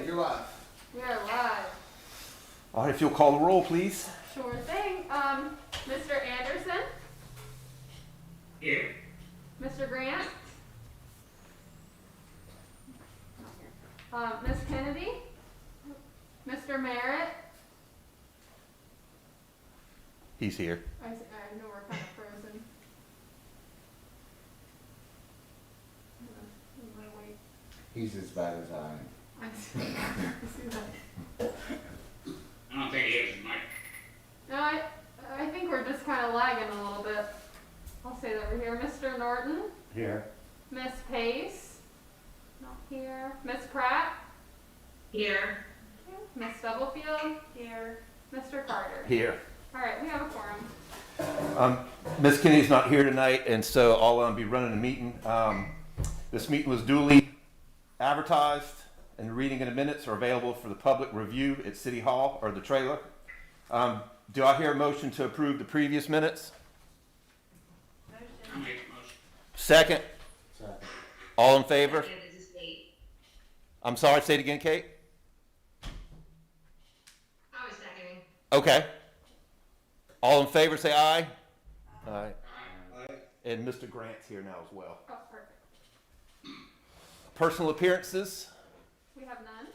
you're live. We are live. All right, if you'll call the roll, please. Sure thing. Mr. Anderson? Here. Mr. Grant? Miss Kennedy? Mr. Merritt? He's here. I know we're kind of frozen. I'm gonna wait. He's as bad as I am. I see that. I don't think he has a mic. No, I think we're just kind of lagging a little bit. I'll say that we're here. Mr. Norton? Here. Miss Pace? Not here. Miss Pratt? Here. Miss Stubblefield? Here. Mr. Carter? Here. All right, we have a quorum. Ms. Kennedy's not here tonight, and so I'll be running the meeting. This meeting was duly advertised, and the reading of the minutes are available for the public review at City Hall or the trailer. Do I hear a motion to approve the previous minutes? I'll make a motion. Second. Second. All in favor? Second, this is Kate. I'm sorry, say it again, Kate. I was seconding. Okay. All in favor, say aye. Aye. Aye. And Mr. Grant's here now as well. Oh, perfect. Personal appearances, We have none.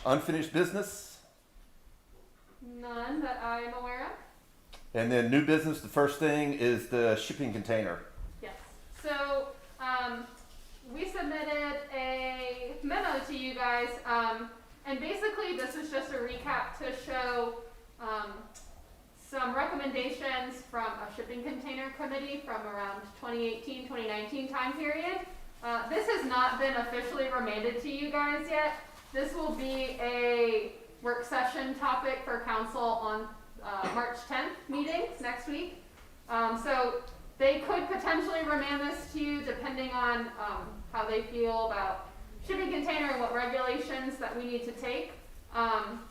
unfinished business, None that I am aware of. and then new business. The first thing is the shipping container. Yes. So, we submitted a memo to you guys, and basically this is just a recap to show some recommendations from a shipping container committee from around 2018, 2019 time period. This has not been officially remanded to you guys yet. This will be a work session topic for council on March 10th meetings next week. So they could potentially remand this to you depending on how they feel about shipping container and what regulations that we need to take.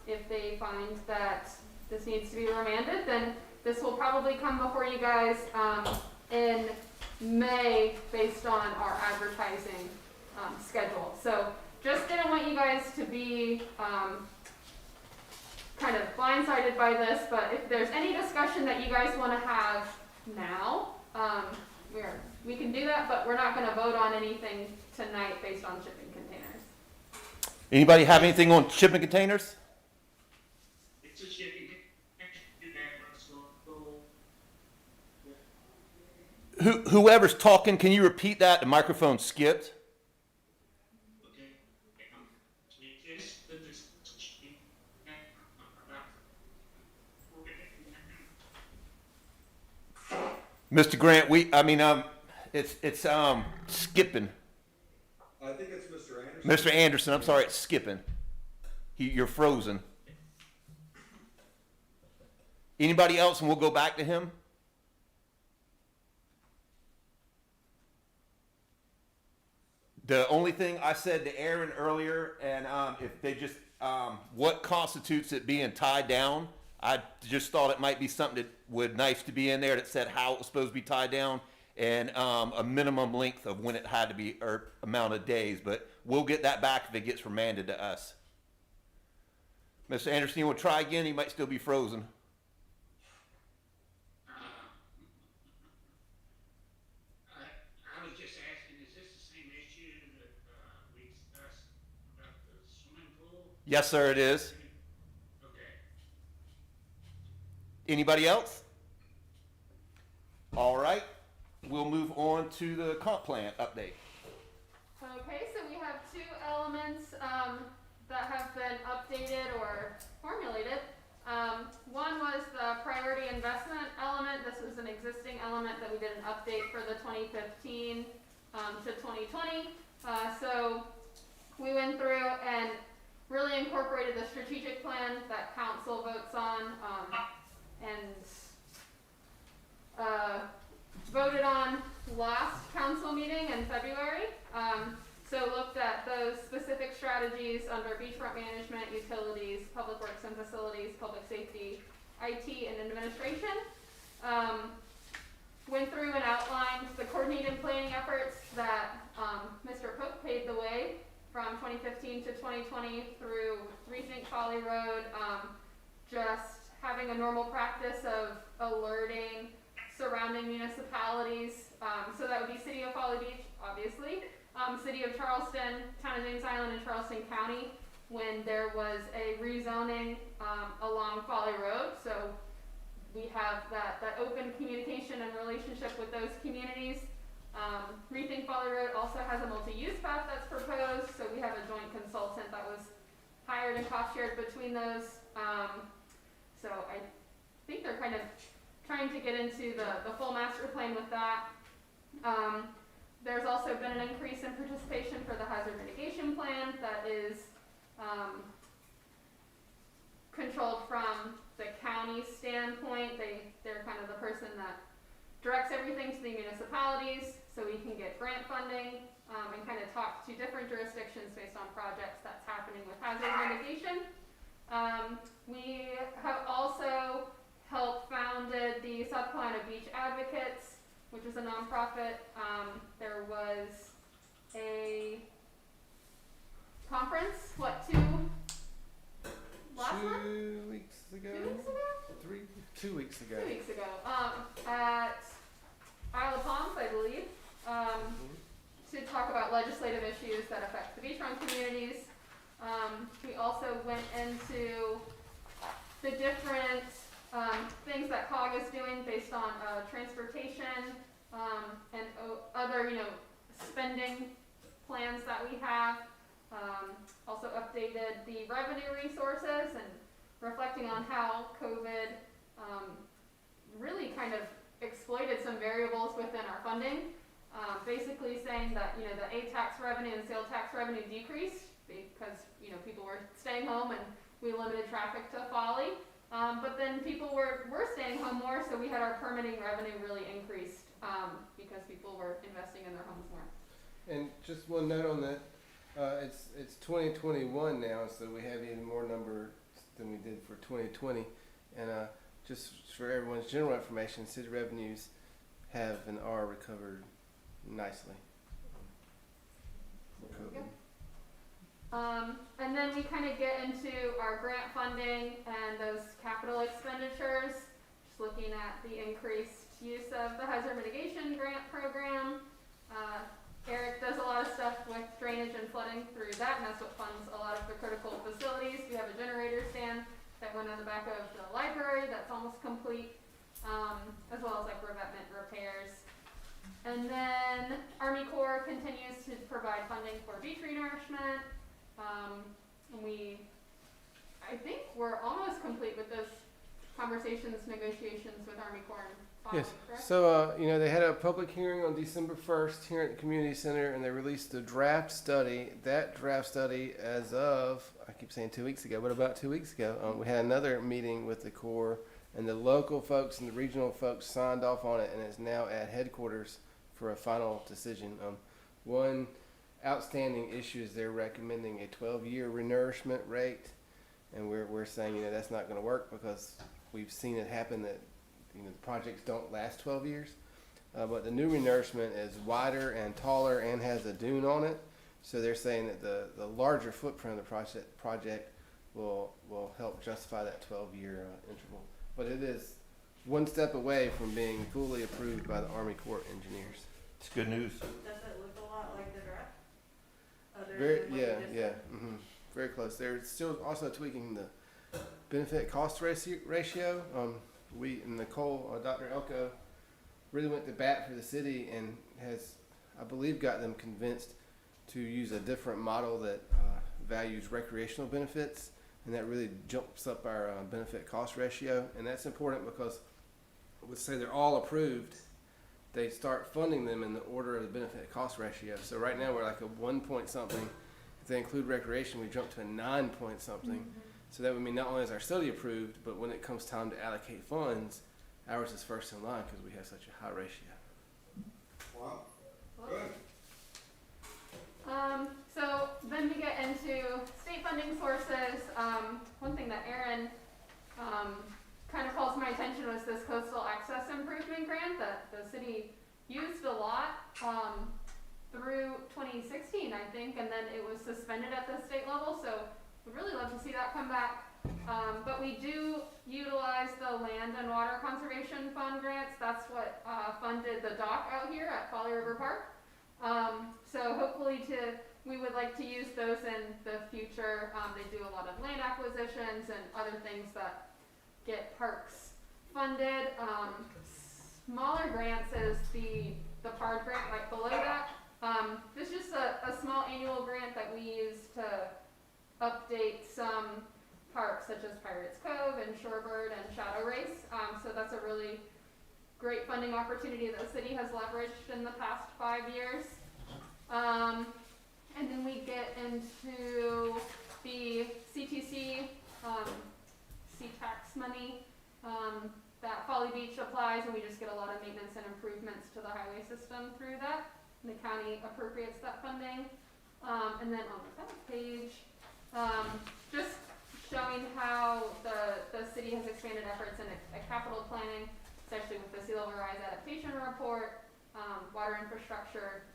If they find that this needs to be remanded, then this will probably come before you guys in May based on our advertising schedule. So just didn't want you guys to be kind of blindsided by this, but if there's any discussion that you guys want to have now, we can do that, but we're not going to vote on anything tonight based on shipping containers. Anybody have anything on shipping containers? It's a shipping. Whoever's talking, can you repeat that? The microphone skipped. Okay. Mr. Grant, it's skipping. I think it's Mr. Anderson. Mr. Anderson, I'm sorry, it's skipping. You're frozen. Anybody else, and we'll go back to him? The only thing I said to Aaron earlier, and if they just, what constitutes it being tied down, I just thought it might be something that would nice to be in there that said how it was supposed to be tied down and a minimum length of when it had to be, or amount of days, but we'll get that back if it gets remanded to us. Mr. Anderson, you want to try again? He might still be frozen. I was just asking, is this the same issue that we discussed about the swimming pool? Yes, sir, it is. Okay. Anybody else? All right, we'll move on to the comp plan update. Okay, so we have two elements that have been updated or formulated. One was the priority investment element. This was an existing element that we did an update for the 2015 to 2020. So we went through and really incorporated the strategic plan that council votes on and voted on last council meeting in February. So looked at those specific strategies under beachfront management, utilities, public works and facilities, public safety, IT, and administration. Went through and outlined the coordinated planning efforts that Mr. Cook paved the way from 2015 to 2020 through Rethink Folly Road, just having a normal practice of alerting surrounding municipalities. So that would be City of Folly Beach, obviously, City of Charleston, Town of James Island, and Charleston County when there was a rezoning along Folly Road. So we have that open communication and relationship with those communities. Rethink Folly Road also has a multi-use path that's proposed, so we have a joint consultant that was hired and cost shared between those. So I think they're kind of trying to get into the full master plan with that. There's also been an increase in participation for the hazard mitigation plan that is controlled from the county standpoint. They're kind of the person that directs everything to the municipalities so we can get grant funding and kind of talk to different jurisdictions based on projects that's happening with hazard mitigation. We have also helped founded the South Carolina Beach Advocates, which is a nonprofit. There was a conference, last month? 2 weeks ago? 2 weeks ago? 2 weeks ago. 2 weeks ago, at Isle of Palms, I believe, to talk about legislative issues that affect the beachfront communities. We also went into the different things that COG is doing based on transportation and other, spending plans that we have. Also updated the revenue resources and reflecting on how COVID really kind of exploited some variables within our funding. Basically saying that, the A-tax revenue and sale tax revenue decreased because, people were staying home and we limited traffic to Folly. But then people were staying home more, so we had our permitting revenue really increased because people were investing in their homes more. And just one note on that, it's 2021 now, so we have even more numbers than we did for 2020. And just for everyone's general information, city revenues have and are recovered nicely. And then we kind of get into our grant funding and those capital expenditures, just looking at the increased use of the hazard mitigation grant program. Eric does a lot of stuff with drainage and flooding through that, and that's what funds a lot of the critical facilities. We have a generator stand that went on the back of the library that's almost complete, as well as like revetment repairs. And then Army Corps continues to provide funding for beach renourishment. I think we're almost complete with those conversations, negotiations with Army Corps and Folly, Yes. correct? So, they had a public hearing on December 1st here at the community center, and they released a draft study. That draft study, as of, I keep saying 2 weeks ago, but about 2 weeks ago, we had another meeting with the Corps, and the local folks and the regional folks signed off on it, and it's now at headquarters for a final decision. One outstanding issue is they're recommending a 12-year renourishment rate, and we're saying, that's not going to work because we've seen it happen that, the projects don't last 12 years. But the new renourishment is wider and taller and has a dune on it. So they're saying that the larger footprint of the project will help justify that 12-year interval. But it is one step away from being fully approved by the Army Corps engineers. It's good news. Does it look a lot like the draft? Very, yeah. Mm-hmm. Very close. They're still also tweaking the benefit cost ratio. We and Nicole, Dr. Elko, really went to bat for the city and has, I believe, got them convinced to use a different model that values recreational benefits, and that really jumps up our benefit cost ratio. And that's important because, let's say they're all approved, they start funding them in the order of the benefit cost ratio. So right now we're like a 1 point something. If they include recreation, we jump to a 9 point something. Mm-hmm. So that would mean not only is our study approved, but when it comes time to allocate funds, ours is first in line because we have such a high ratio. Wow, good. So then we get into state funding sources. One thing that Aaron kind of calls my attention was this coastal access improvement grant that the city used a lot. through 2016, I think, and then it was suspended at the state level, so we'd really love to see that come back. But we do utilize the Land and Water Conservation Fund grants. That's what funded the dock out here at Folly River Park. So hopefully we would like to use those in the future. They do a lot of land acquisitions and other things that get parks funded. Smaller grants is the PARD grant right below that. This is just a small annual grant that we use to update some parks such as Pirates Cove and Shorebird and Shadow Race. So that's a really great funding opportunity that the city has leveraged in the past 5 years. And then we get into the CTC, C-tax money that Folly Beach applies, and we just get a lot of maintenance and improvements to the highway system through that. And the county appropriates that funding. And then on the back page, just showing how the city has expanded efforts in capital planning, especially with the Sea Level Rise Adaptation Report, water infrastructure,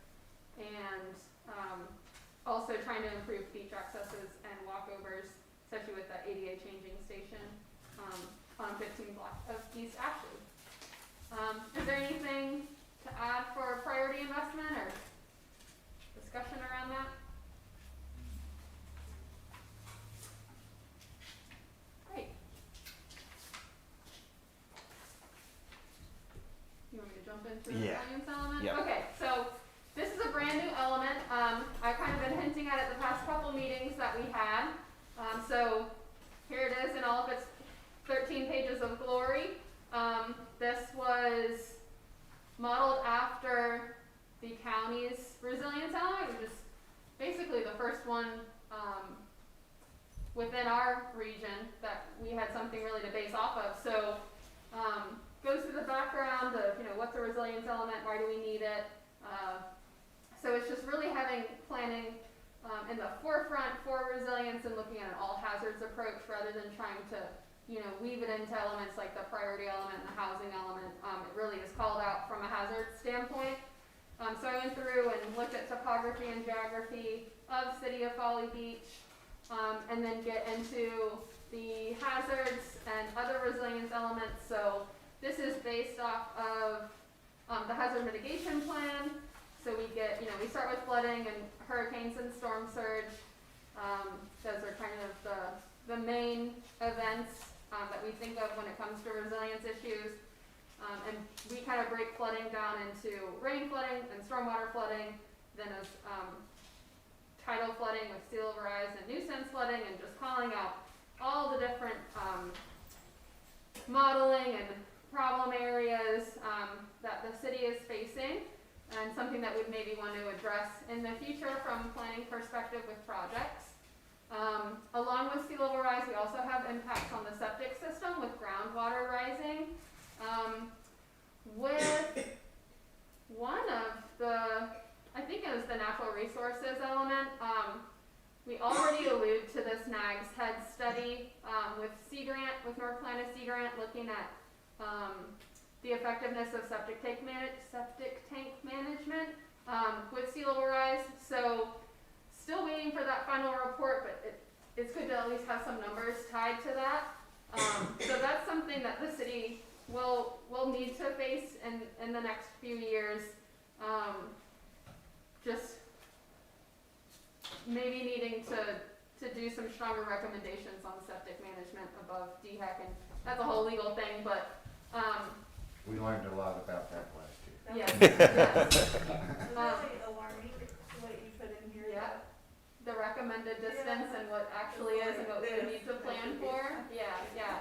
and also trying to improve beach accesses and walkovers, especially with that ADA changing station on 15 block of East Ashley. Is there anything to add for priority investment or discussion around that? Great. You want me to jump into the Yeah. resilience element? Yep. Okay, so this is a brand new element. I've kind of been hinting at it the past couple meetings that we had. So here it is in all of its 13 pages of glory. This was modeled after the county's resilience element, which is basically the first one within our region that we had something really to base off of. So goes through the background of, what's a resilience element, why do we need it? So it's just really having planning in the forefront for resilience and looking at an all hazards approach rather than trying to weave it into elements like the priority element and the housing element. It really is called out from a hazard standpoint. So I went through and looked at topography and geography of City of Folly Beach, and then get into the hazards and other resilience elements. So this is based off of the hazard mitigation plan. So we get, we start with flooding and hurricanes and storm surge. Those are kind of the main events that we think of when it comes to resilience issues. And we kind of break flooding down into rain flooding and stormwater flooding, then as tidal flooding with sea level rise and nuisance flooding, and just calling out all the different modeling and problem areas that the city is facing, and something that we'd maybe want to address in the future from a planning perspective with projects. Along with sea level rise, we also have impacts on the septic system with groundwater rising. With one of I think it was the natural resources element, we already allude to this NAG's Head study with Sea Grant, with North Carolina Sea Grant, looking at the effectiveness of septic tank management with sea level rise. So still waiting for that final report, but it's good to at least have some numbers tied to that. So that's something that the city will need to face in the next few years. Just maybe needing to do some stronger recommendations on septic management above DHEC, and that's a whole legal thing, but We learned a lot about that last year. yes. It's really alarming what you put in here. Yeah. The recommended distance and what actually is and what we would need to plan for. Yeah.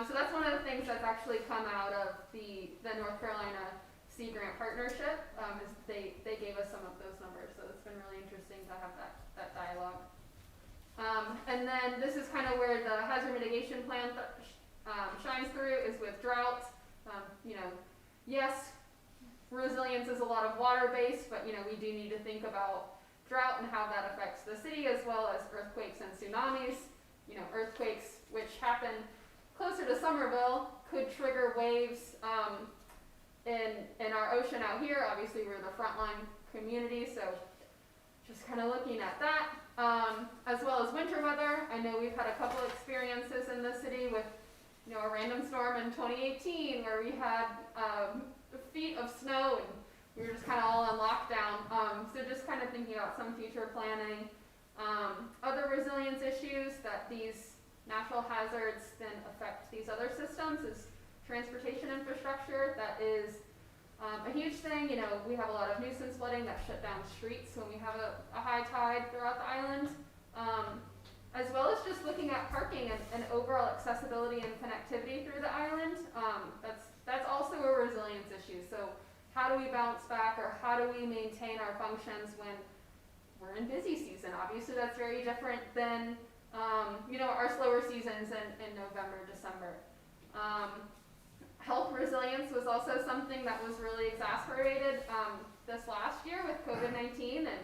So that's one of the things that's actually come out of the North Carolina Sea Grant partnership. Is they gave us some of those numbers, so it's been really interesting to have that dialogue. And then this is kind of where the hazard mitigation plan shines through, is with drought. Yes, resilience is a lot of water-based, but we do need to think about drought and how that affects the city, as well as earthquakes and tsunamis. Earthquakes which happen closer to Somerville could trigger waves in our ocean out here. Obviously, we're the frontline community, so just kind of looking at that, as well as winter weather. I know we've had a couple experiences in the city with, a random storm in 2018 where we had feet of snow and we were just kind of all in lockdown. So just kind of thinking about some future planning. Other resilience issues that these natural hazards then affect these other systems is transportation infrastructure. That is a huge thing. We have a lot of nuisance flooding that shut down streets when we have a high tide throughout the island. As well as just looking at parking and overall accessibility and connectivity through the island. That's also a resilience issue. So how do we bounce back, or how do we maintain our functions when we're in busy season? Obviously that's very different than our slower seasons in November, December. Health resilience was also something that was really exacerbated this last year with COVID-19, and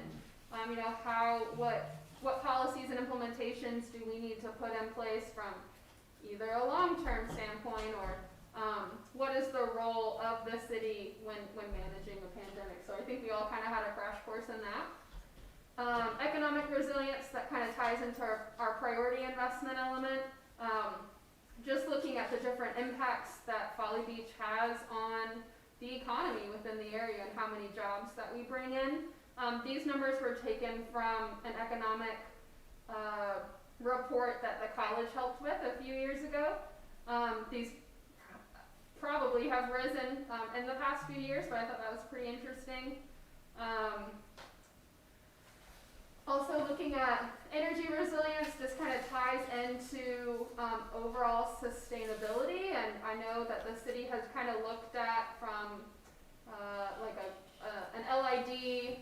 what policies and implementations do we need to put in place from either a long-term standpoint, or what is the role of the city when managing a pandemic? So I think we all kind of had a crash course in that. Economic resilience, that kind of ties into our priority investment element. Just looking at the different impacts that Folly Beach has on the economy within the area and how many jobs that we bring in. These numbers were taken from an economic report that the college helped with a few years ago. These probably have risen in the past few years, but I thought that was pretty interesting. Also looking at energy resilience, this kind of ties into overall sustainability, and I know that the city has kind of looked at from like an LID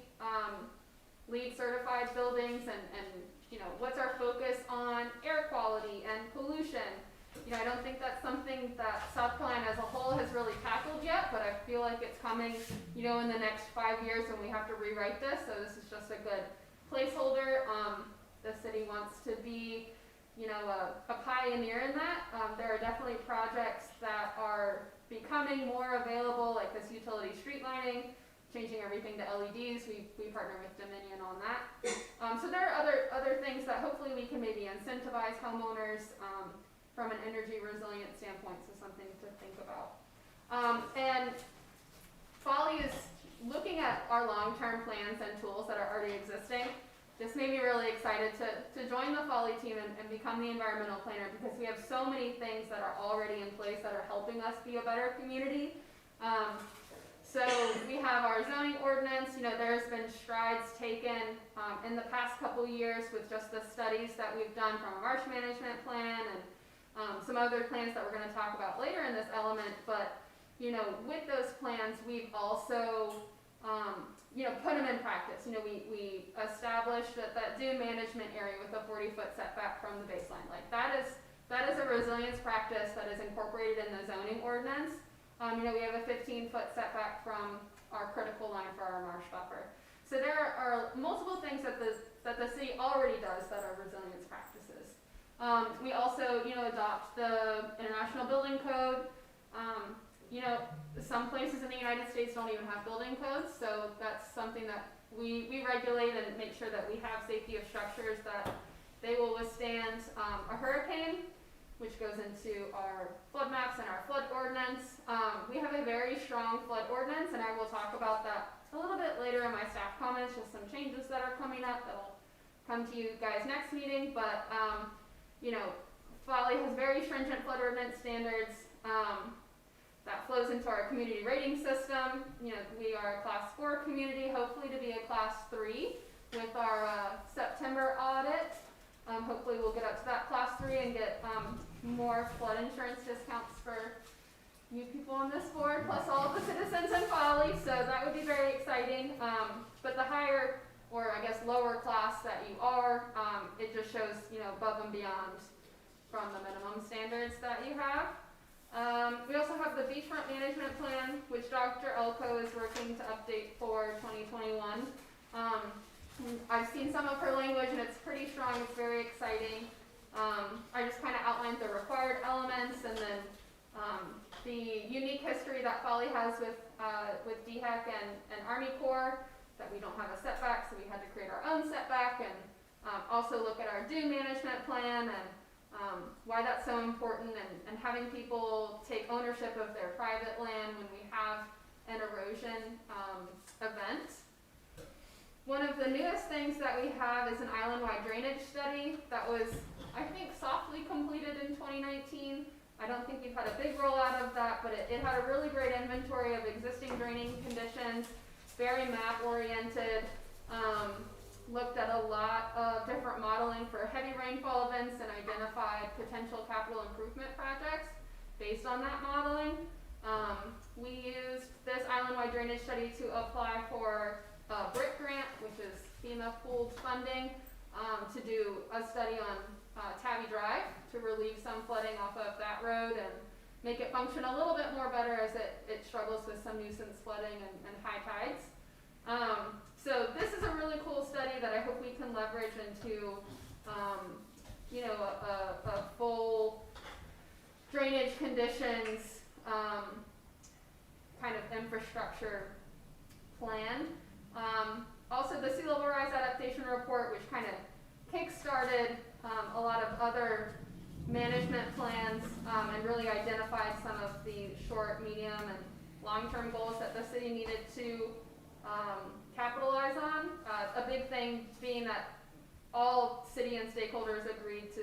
LEED certified buildings, and what's our focus on air quality and pollution. I don't think that's something that South Carolina as a whole has really tackled yet, but I feel like it's coming in the next 5 years when we have to rewrite this, so this is just a good placeholder. The city wants to be a pioneer in that. There are definitely projects that are becoming more available, like this utility street lighting, changing everything to LEDs. We partner with Dominion on that. So there are other things that hopefully we can maybe incentivize homeowners from an energy resilient standpoint, so something to think about. And Folly is looking at our long-term plans and tools that are already existing. This made me really excited to join the Folly team and become the environmental planner, because we have so many things that are already in place that are helping us be a better community. So we have our zoning ordinance. There's been strides taken in the past couple years with just the studies that we've done from a marsh management plan and some other plans that we're going to talk about later in this element. But with those plans, we've also put them in practice. We established that dune management area with a 40-foot setback from the baseline. Like that is a resilience practice that is incorporated in the zoning ordinance. We have a 15-foot setback from our critical line for our marsh buffer. So there are multiple things that the city already does that are resilience practices. We also, adopt the International Building Code. Some places in the United States don't even have building codes, so that's something that we regulate and make sure that we have safety of structures that they will withstand a hurricane, which goes into our flood maps and our flood ordinance. We have a very strong flood ordinance, and I will talk about that a little bit later in my staff comments, just some changes that are coming up that will come to you guys next meeting. But Folly has very stringent flood ordinance standards that flows into our community rating system. We are a class 4 community, hopefully to be a class 3 with our September audit. Hopefully we'll get up to that class 3 and get more flood insurance discounts for you people on this board, plus all of the citizens in Folly, so that would be very exciting. But the higher, or I guess lower class that you are, it just shows, above and beyond from the minimum standards that you have. We also have the Beachfront Management Plan, which Dr. Elko is working to update for 2021. I've seen some of her language and it's pretty strong, it's very exciting. I just kind of outlined the required elements and then the unique history that Folly has with DHEC and Army Corps. that we don't have a setback, so we had to create our own setback, and also look at our dune management plan and why that's so important, and having people take ownership of their private land when we have an erosion event. One of the newest things that we have is an island-wide drainage study that was, I think, softly completed in 2019. I don't think we've had a big rollout of that, but it had a really great inventory of existing draining conditions, very map-oriented, looked at a lot of different modeling for heavy rainfall events and identified potential capital improvement projects based on that modeling. We used this island-wide drainage study to apply for a BRIC grant, which is FEMA pooled funding, to do a study on Tabby Drive to relieve some flooding off of that road and make it function a little bit more better as it struggles with some nuisance flooding and high tides. So this is a really cool study that I hope we can leverage into, a full drainage conditions kind of infrastructure plan. Also the sea level rise adaptation report, which kind of kick-started a lot of other management plans and really identified some of the short, medium, and long-term goals that the city needed to capitalize on. A big thing being that all city and stakeholders agreed to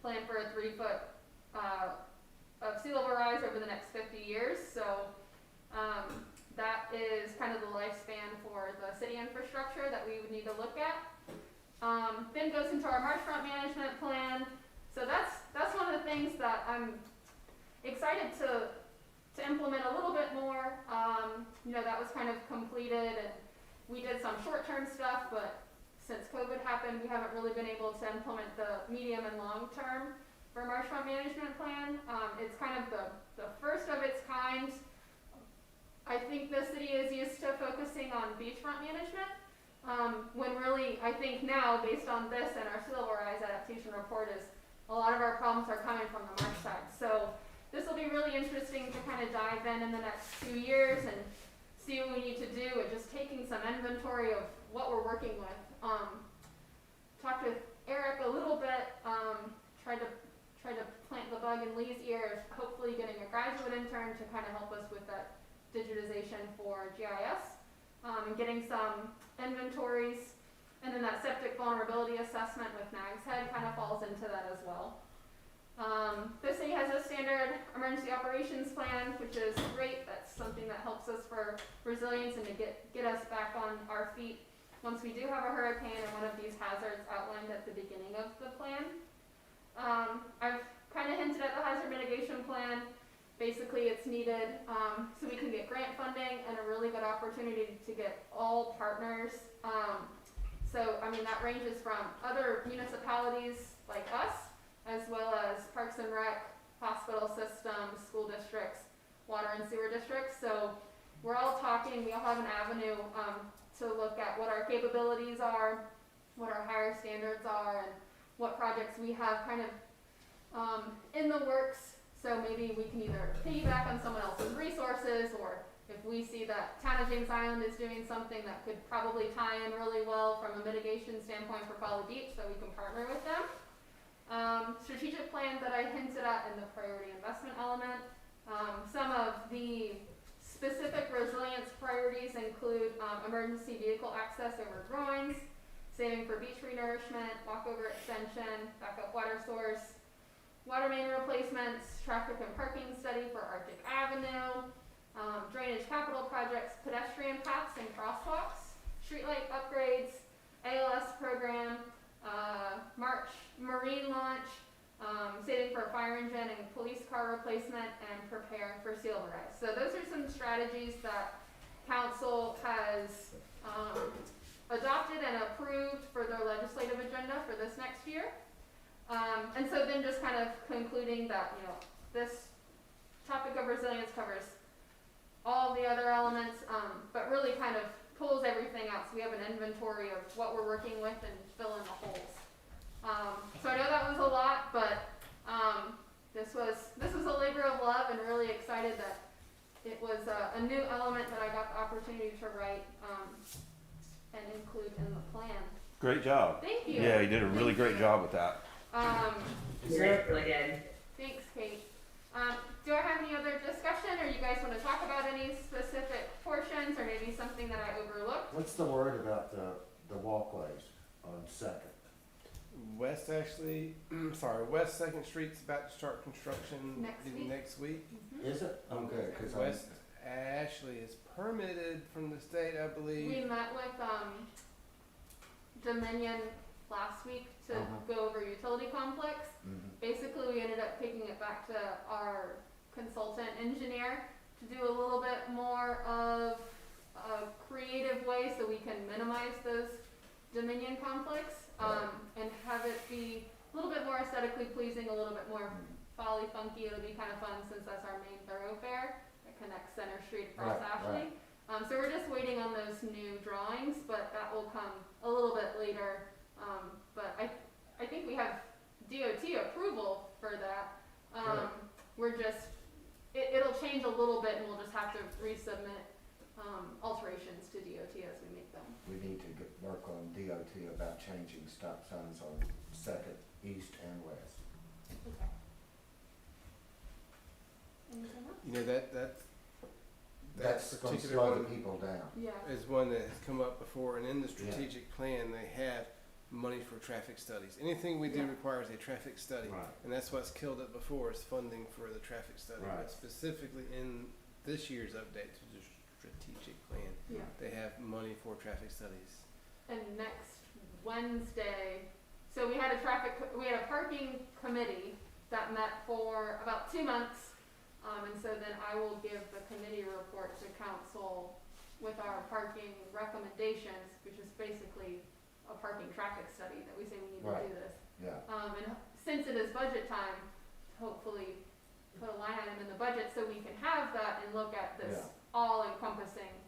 plan for a 3-foot of sea level rise over the next 50 years. So that is kind of the lifespan for the city infrastructure that we would need to look at. Then goes into our marshfront management plan. So that's one of the things that I'm excited to implement a little bit more. That was kind of completed, and we did some short-term stuff, but since COVID happened, we haven't really been able to implement the medium and long-term for marshfront management plan. It's kind of the first of its kind. I think the city is used to focusing on beachfront management, when really, I think now, based on this and our sea level rise adaptation report, is a lot of our problems are coming from the marsh side. So this will be really interesting to kind of dive in the next 2 years and see what we need to do, and just taking some inventory of what we're working with. Talked with Eric a little bit, tried to plant the bug in Lee's ear, hopefully getting a graduate intern to kind of help us with that digitization for GIS, and getting some inventories, and then that septic vulnerability assessment with Nag's Head kind of falls into that as well. The city has a standard emergency operations plan, which is great. That's something that helps us for resilience and to get us back on our feet once we do have a hurricane and one of these hazards outlined at the beginning of the plan. I've kind of hinted at the hazard mitigation plan. Basically, it's needed so we can get grant funding and a really good opportunity to get all partners. That ranges from other municipalities like us, as well as Parks and Rec, hospital systems, school districts, water and sewer districts. So we're all talking, we all have an avenue to look at what our capabilities are, what our higher standards are, and what projects we have kind of in the works. So maybe we can either piggyback on someone else's resources, or if we see that Town of James Island is doing something that could probably tie in really well from a mitigation standpoint for Folly Beach, that we can partner with them. Strategic plan that I hinted at in the priority investment element. Some of the specific resilience priorities include emergency vehicle access over groins, saving for beach renourishment, walkover extension, backup water source, water main replacements, traffic and parking study for Arctic Avenue, drainage capital projects, pedestrian paths and crosswalks, streetlight upgrades, ALS program, marine launch, saving for a fire engine and police car replacement, and preparing for sea level rise. So those are some strategies that council has adopted and approved for their legislative agenda for this next year. And so then just kind of concluding that, this topic of resilience covers all the other elements, but really kind of pulls everything out, so we have an inventory of what we're working with and fill in the holes. So I know that was a lot, but this was a labor of love, and really excited that it was a new element that I got the opportunity to write Great job. Thank you. Yeah, you did a really Thank great you. job with that. Really good. Thanks, Kate. Do I have any other discussion, or you guys want to talk about any specific portions, or maybe something that I overlooked? What's the word about the walkways on Second? West West 2nd Street's about to start construction next week. Is it? Okay, cause West Ashley is permitted from the state, I believe. We met with Dominion last week to go over utility complex. Basically, we ended up taking it back to our consultant engineer to do a little bit more of a creative way so we can minimize those Dominion conflicts, and have it be a little bit more aesthetically pleasing, a little bit more Folly funky. It'll be kind of fun since that's our main thoroughfare that connects Center Street across Ashley. So we're just waiting on those new drawings, but that will come a little bit later. But I think we have DOT approval for that. We're just, it'll change a little bit, and we'll just have to resubmit alterations to DOT as we make them. we need to work on DOT about changing stop signs on Second, East and West. Okay. Anything else? You know, that That's gonna particular slow one the people down. Yeah. is one that has come up before, and in the strategic plan, they have money for traffic studies. Anything we do Yeah. requires a traffic study, Right. and that's what's killed it before, is funding for the traffic study. Right. But specifically in this year's update to the strategic plan, Yeah. they have money for traffic studies. And next Wednesday, so we had a parking committee that met for about 2 months. And so then I will give the committee report to council with our parking recommendations, which is basically a parking traffic study that we say we need to Right. do this. Yeah, And since it is budget time, hopefully put a line item in the budget so we can have that and look at this Yeah. all-encompassing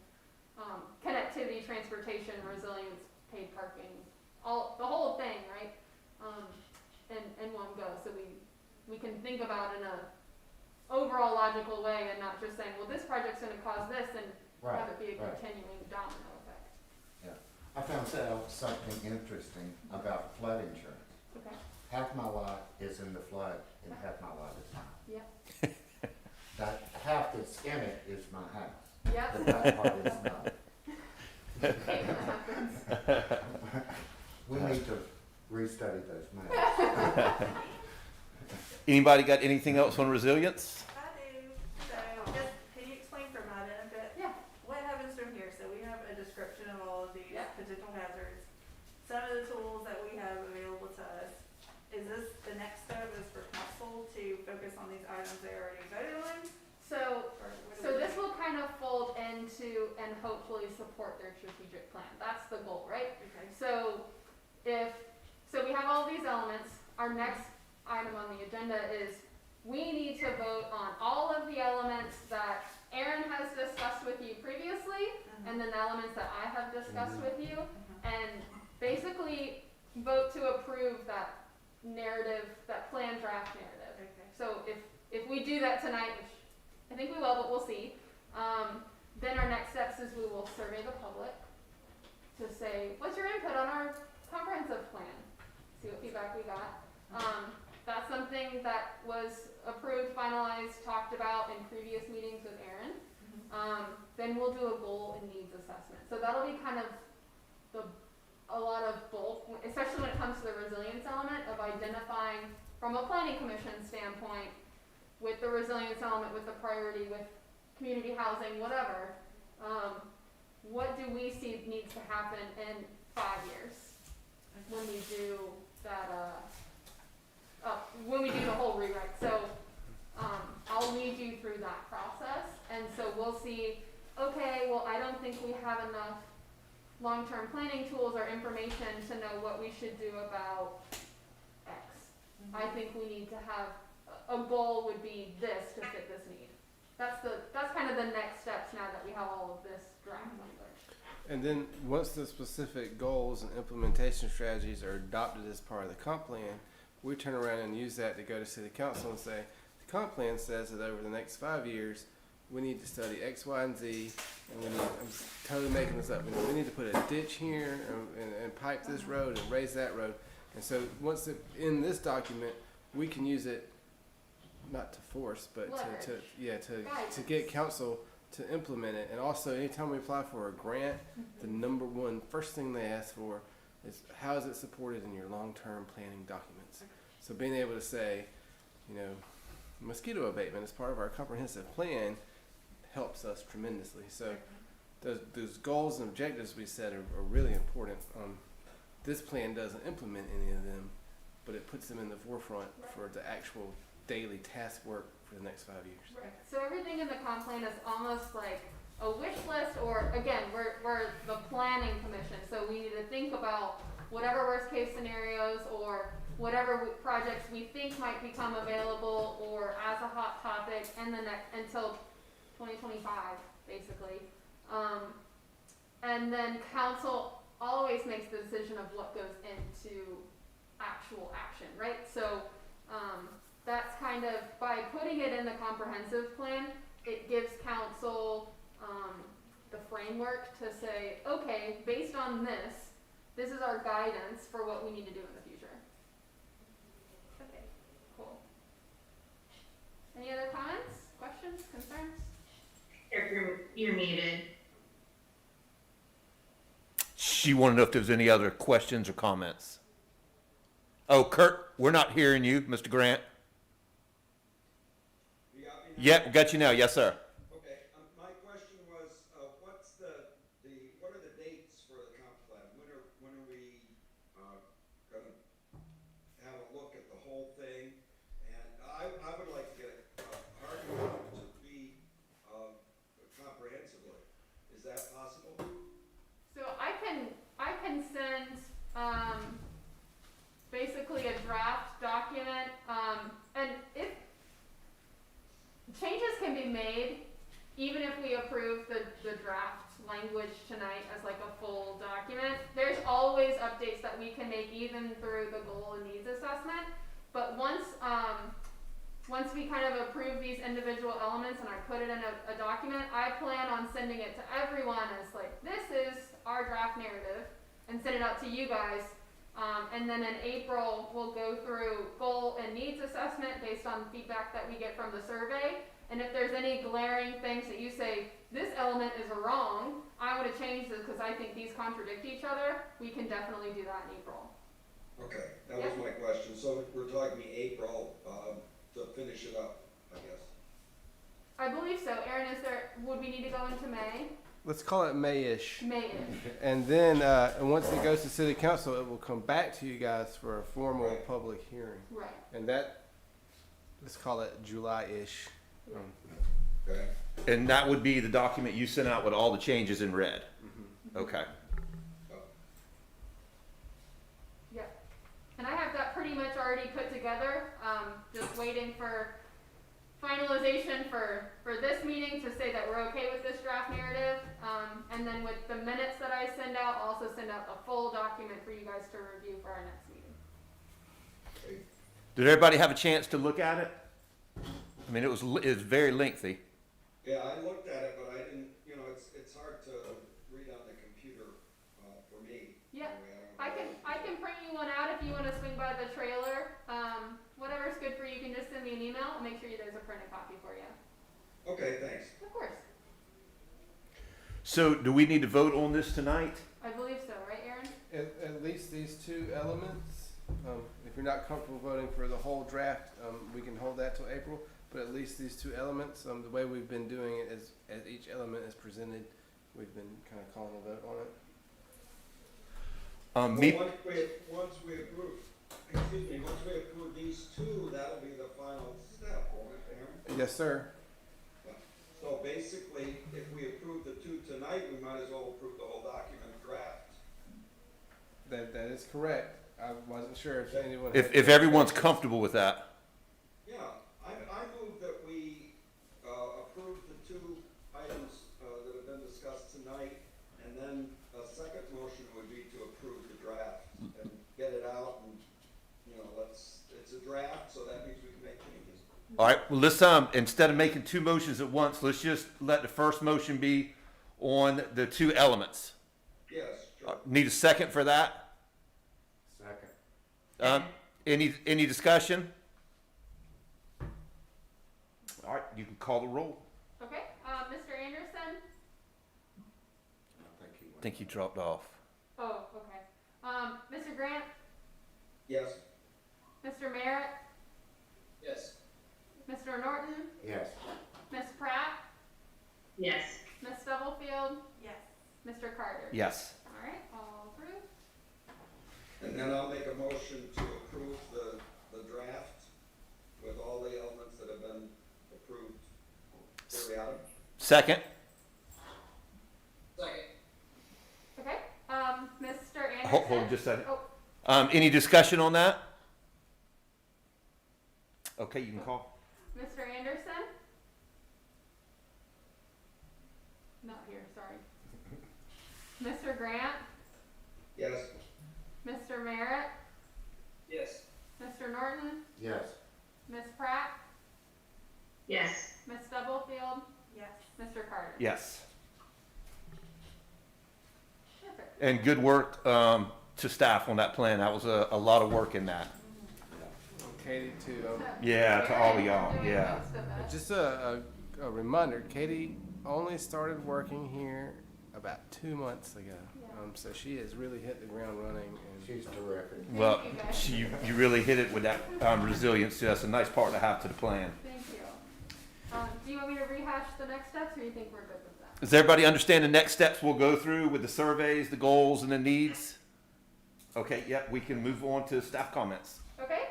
connectivity, transportation, resilience, paid parking, the whole thing, right? In one go, so we can think about in a overall logical way and not just saying, well, this project's gonna cause this, and have it be a right. continuing domino effect. I found out something interesting about flood insurance. Okay. Half my lot is in the flood and half my lot is not. Yep. That half that's in it is my house. Yep. The back part is not. Okay, that happens. We need to restudy those maps. Anybody got anything else on resilience? I do. So, just, can you explain for my benefit? Yeah. What happens from here? So we have a description of all of these Yeah. potential hazards. Some of the tools that we have available to us. Is this the next step is for council to focus on these items they already voted on? So, Or what do so we this do? will kind of fold into and hopefully support their strategic plan. That's the goal, right? Okay. So we have all these elements. Our next item on the agenda is we need to vote on all of the elements that Aaron has discussed with you previously, and then the elements that I have discussed with you, and basically vote to approve that narrative, that plan draft narrative. Okay. So if we do that tonight, which I think we will, but we'll see, then our next steps is we will survey the public to say, what's your input on our comprehensive plan? See what feedback we got. That's something that was approved, finalized, talked about in previous meetings with Aaron. Then we'll do a goal and needs assessment. So that'll be kind of a lot of both, especially when it comes to the resilience element of identifying from a planning commission standpoint, with the resilience element, with the priority, with community housing, whatever, what do we see needs to happen in 5 years when we do that, when we do the whole rewrite. So I'll lead you through that process, and so we'll see, okay, well, I don't think we have enough long-term planning tools or information to know what we should do about X. I think we need to have, a goal would be this to fit this need. That's kind of the next steps now that we have all of this draft language. And then once the specific goals and implementation strategies are adopted as part of the comp plan, we turn around and use that to go to city council and say, the comp plan says that over the next 5 years, we need to study X, Y, and Z, and we need, I'm totally making this up, we need to put a ditch here and pipe this road and raise that road. And so once in this document, we can use it not to force, but to get council to implement it. And also, anytime we apply for a grant, the number one first thing they ask for is how is it supported in your long-term planning documents. So being able to say, you know, mosquito abatement as part of our comprehensive plan helps us tremendously. So those goals and objectives we set are really important. This plan doesn't implement any of them, but it puts them in the forefront for the actual daily task work for the next 5 years. Right. So everything in the comp plan is almost like a wish list, or again, we're the planning commission, so we need to think about whatever worst case scenarios or whatever projects we think might become available or as a hot topic in the next until 2025, basically. And then council always makes the decision of what goes into actual action, right? So that's kind of, by putting it in the comprehensive plan, it gives council the framework to say, okay, based on this is our guidance for what we need to do in the future. Okay, cool. Any other comments, questions, concerns? Eric, you're muted. She wanted to know if there was any other questions or comments. Oh, Kurt, we're not hearing you, Mr. Grant. You got me now? Yep, got you now. Yes, sir. Okay, my question was, what are the dates for the comp plan? When are we, gonna have a look at the whole thing? And I would like to get a hard one to be, comprehensively. Is that possible? So I can send basically a draft document, and if changes can be made, even if we approve the draft language tonight as like a full document, there's always updates that we can make even through the goal and needs assessment. But once we kind of approve these individual elements and I put it in a document, I plan on sending it to everyone as like, this is our draft narrative, and send it out to you guys. And then in April, we'll go through goal and needs assessment based on feedback that we get from the survey. And if there's any glaring things that you say, this element is wrong, I want to change this because I think these contradict each other, we can definitely do that in April. Okay, that was my question. So we're talking April, to finish it up, I guess. I believe so. Aaron, would we need to go into May? Let's call it May-ish. May-ish. And then, and once it goes to city council, it will come back to you guys for a formal Right. public hearing. Right. And that, let's call it July-ish. Okay. And that would be the document you sent out with all the changes in red. Okay. Yeah. And I have that pretty much already put together. Just waiting for finalization for this meeting to say that we're okay with this draft narrative. And then with the minutes that I send out, I'll also send out a full document for you guys to review for our next meeting. Did everybody have a chance to look at it? I mean, it was very lengthy. Yeah, I looked at it, but I didn't, it's hard to read on the computer, for me. Yeah. Anyway, I can print you one out if you want to swing by the trailer. Whatever's good for you, you can just send me an email. I'll make sure there's a printed copy for you. Okay, thanks. Of course. So do we need to vote on this tonight? I believe so, right, Aaron? At least these two elements, if you're not comfortable voting for the whole draft, we can hold that till April. But at least these two elements, the way we've been doing it is, as each element is presented, we've been kind of calling a vote on it. Once we approve these two, that'll be the final step, won't it, Aaron? Yes, sir. So basically, if we approve the two tonight, we might as well approve the whole document draft. That is correct. I wasn't sure if anyone. If everyone's comfortable with that. Yeah, I move that we approve the two items that have been discussed tonight, and then a second motion would be to approve the draft and get it out, and, it's a draft, so that means we can make changes. All right, well, let's, instead of making two motions at once, let's just let the first motion be on the two elements. Yes, sure. Need a second for that? Second. Any discussion? All right, you can call the roll. Okay, Mr. Anderson? I think he dropped off. Oh, okay. Mr. Grant? Yes. Mr. Merritt? Yes. Mr. Norton? Yes. Ms. Pratt? Yes. Ms. Stubblefield? Yes. Mr. Carter? Yes. All right, all approved. And then I'll make a motion to approve the draft with all the elements that have been approved. Seriatim. Second? Second. Okay, Mr. Anderson? Hold just a second. Oh, Any discussion on that? Okay, you can call. Mr. Anderson? Not here, sorry. Mr. Grant? Yes. Mr. Merritt? Yes. Mr. Norton? Yes. Ms. Pratt? Yes. Ms. Stubblefield? Yes. Mr. Carter? Yes. Perfect. And good work to staff on that plan. That was a lot of work in that. Katie too. Yeah, to all of y'all, Doing yeah. most of it. Just a reminder, Katie only started working here about 2 months ago. Yeah. So she has really hit the ground running. And She's terrific. Well, you, guys. you really hit it with that resiliency. That's a nice part to have to the plan. Thank you. Do you want me to rehash the next steps, or you think we're good with that? Does everybody understand the next steps we'll go through with the surveys, the goals, and the needs? Okay, yep, we can move on to staff comments. Okay,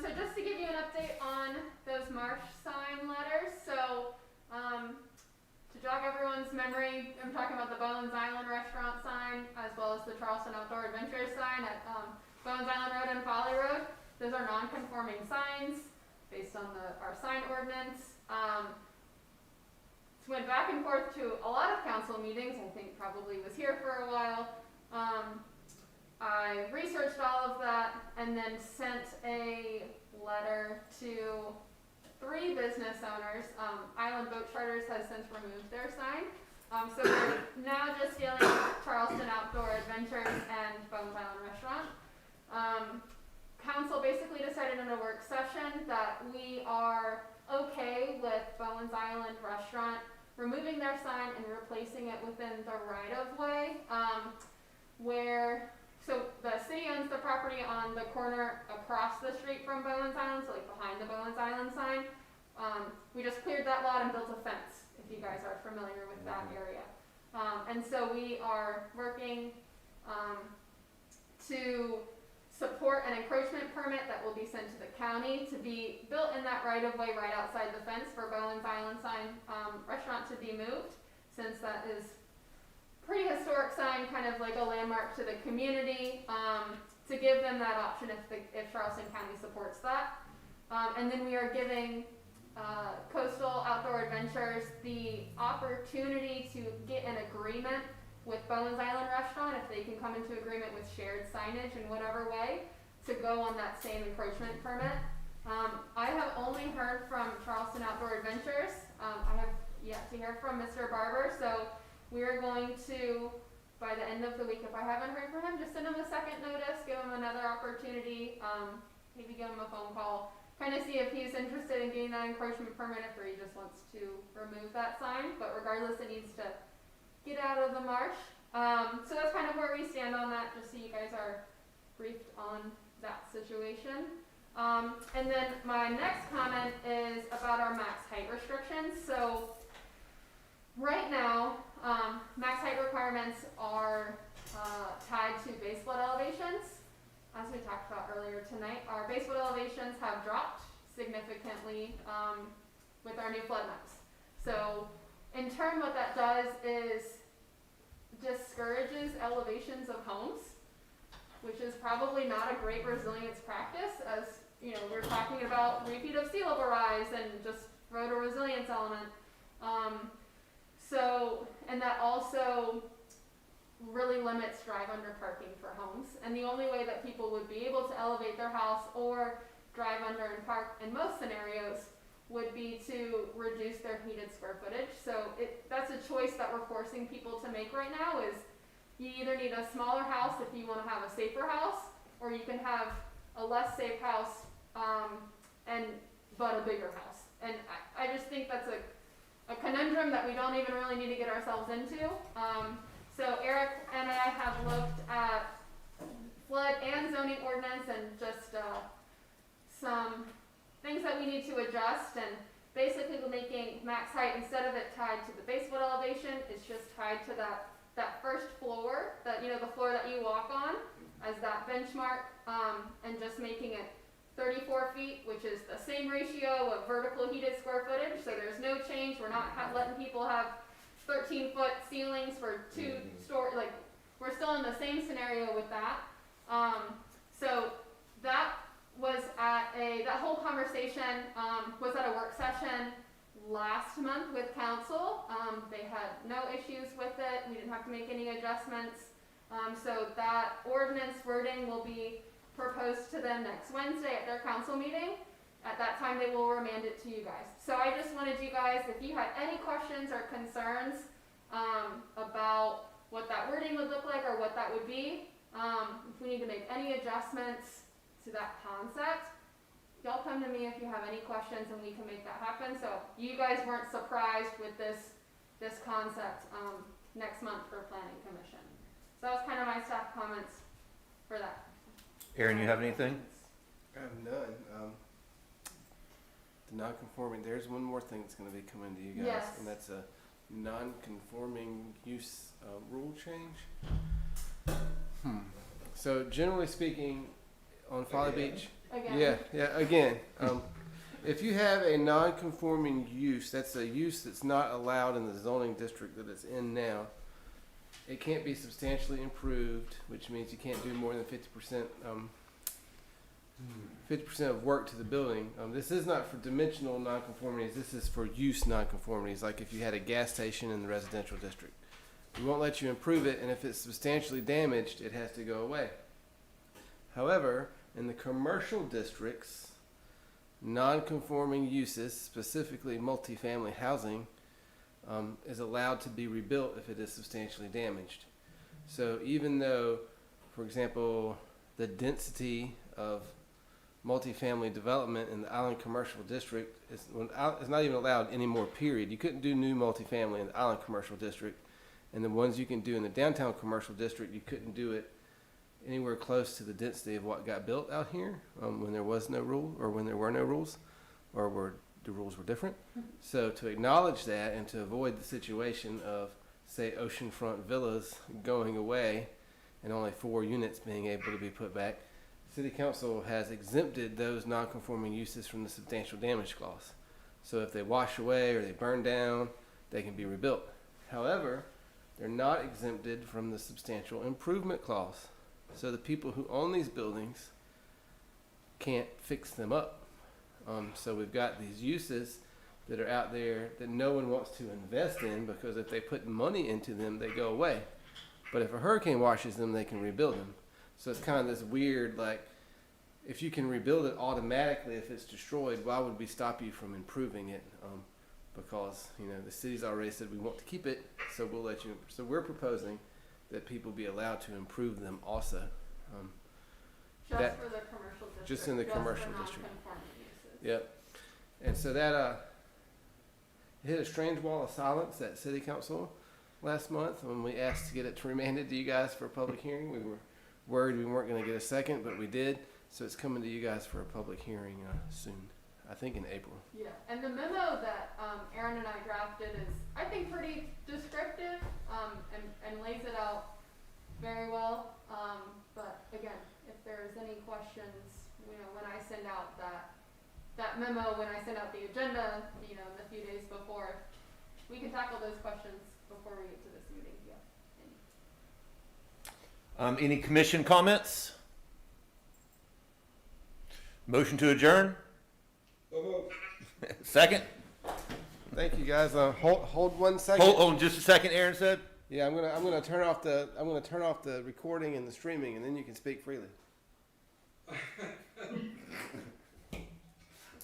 so just to give you an update on those marsh sign letters, so, to jog everyone's memory, I'm talking about the Bowen's Island restaurant sign, as well as the Charleston Outdoor Adventures sign at, Bowen's Island Road and Folly Road. Those are non-conforming signs, based on our sign ordinance. Went back and forth to a lot of council meetings, I think probably was here for a while. I researched all of that and then sent a letter to 3 business owners. Island Boat Charters has since removed their sign. So we're now just dealing with Charleston Outdoor Adventures and Bones Island Restaurant. Council basically decided in a work session that we are okay with Bones Island Restaurant removing their sign and replacing it within the right-of-way, so the city owns the property on the corner across the street from Bowen's Island, so like behind the Bowen's Island sign. We just cleared that lot and built a fence, if you guys are familiar with that area. And so we are working to support an encroachment permit that will be sent to the county to be built in that right-of-way right outside the fence for Bowen's Island sign restaurant to be moved, since that is pretty historic sign, kind of like a landmark to the community, to give them that option if Charleston County supports that. And then we are giving Coastal Outdoor Adventures the opportunity to get an agreement with Bowen's Island Restaurant, if they can come into agreement with shared signage in whatever way, to go on that same encroachment permit. I have only heard from Charleston Outdoor Adventures. I have yet to hear from Mr. Barber, so we are going to, by the end of the week, if I haven't heard from him, just send him a second notice, give him another opportunity, maybe give him a phone call, kind of see if he's interested in getting that encroachment permit, if he just wants to remove that sign. But regardless, it needs to get out of the marsh. So that's kind of where we stand on that, just so you guys are briefed on that situation. And then my next comment is about our max height restrictions. So right now, max height requirements are tied to base flood elevations. As we talked about earlier tonight, our base flood elevations have dropped significantly with our new flood maps. So in turn, what that does is discourages elevations of homes, which is probably not a great resilience practice, as you know, we're talking about repeat of sea level rise and just road or resilience element. And that also really limits drive under parking for homes. And the only way that people would be able to elevate their house or drive under and park in most scenarios would be to reduce their heated square footage. So that's a choice that we're forcing people to make right now is you either need a smaller house if you want to have a safer house, or you can have a less safe house, but a bigger house. And I just think that's a conundrum that we don't even really need to get ourselves into. So Eric and I have looked at flood and zoning ordinance and just some things that we need to adjust, and basically we're making max height, instead of it tied to the basement elevation, it's just tied to that first floor, the floor that you walk on as that benchmark, and just making it 34 feet, which is the same ratio of vertical heated square footage, so there's no change. We're not letting people have 13-foot ceilings for two-story, like, we're still in the same scenario with that. So that was that whole conversation was at a work session last month with council. They had no issues with it. We didn't have to make any adjustments. So that ordinance wording will be proposed to them next Wednesday at their council meeting. At that time, they will remand it to you guys. So I just wanted you guys, if you had any questions or concerns about what that wording would look like or what that would be, if we need to make any adjustments to that concept, y'all come to me if you have any questions and we can make that happen. So you guys weren't surprised with this concept next month for planning commission. So that was kind of my staff comments for that. Aaron, you have anything? I have none. The non-conforming, there's one more thing that's going to be coming to you guys, Yes. and that's a non-conforming use rule change. So generally speaking, on Folly Beach, Again. again, if you have a non-conforming use, that's a use that's not allowed in the zoning district that it's in now. It can't be substantially improved, which means you can't do more than 50% of work to the building. This is not for dimensional nonconformities. This is for use nonconformities, like if you had a gas station in the residential district. We won't let you improve it, and if it's substantially damaged, it has to go away. However, in the commercial districts, non-conforming uses, specifically multifamily housing, is allowed to be rebuilt if it is substantially damaged. So even though, for example, the density of multifamily development in the Island Commercial District is not even allowed anymore, period. You couldn't do new multifamily in the Island Commercial District, and the ones you can do in the Downtown Commercial District, you couldn't do it anywhere close to the density of what got built out here when there was no rule, or when there were no rules, or where the rules were different. So to acknowledge that and to avoid the situation of, say, oceanfront villas going away and only 4 units being able to be put back, City Council has exempted those non-conforming uses from the substantial damage clause. So if they wash away or they burn down, they can be rebuilt. However, they're not exempted from the substantial improvement clause. So the people who own these buildings can't fix them up. So we've got these uses that are out there that no one wants to invest in, because if they put money into them, they go away. But if a hurricane washes them, they can rebuild them. So it's kind of this weird, like, if you can rebuild it automatically if it's destroyed, why would we stop you from improving it? Because, the city's already said we want to keep it, so we'll let you. So we're proposing that people be allowed to improve them also. Just that- for the commercial district. just in the for commercial district. non-conforming uses. Yep. And so that it hit a strange wall of silence at City Council last month when we asked to get it remanded to you guys for a public hearing. We were worried we weren't going to get a second, but we did. So it's coming to you guys for a public hearing soon. I think in April. Yeah, and the memo that Aaron and I drafted is, I think, pretty descriptive and lays it out very well. But again, if there's any questions, when I send out that memo, when I send out the agenda, in the few days before, we can tackle those questions before we get to this meeting. Yeah. Any commission comments? Motion to adjourn? So moved. Second? Thank you guys. Hold 1 second. Hold on just a second, Aaron said. Yeah, I'm gonna turn off the recording and the streaming, and then you can speak freely.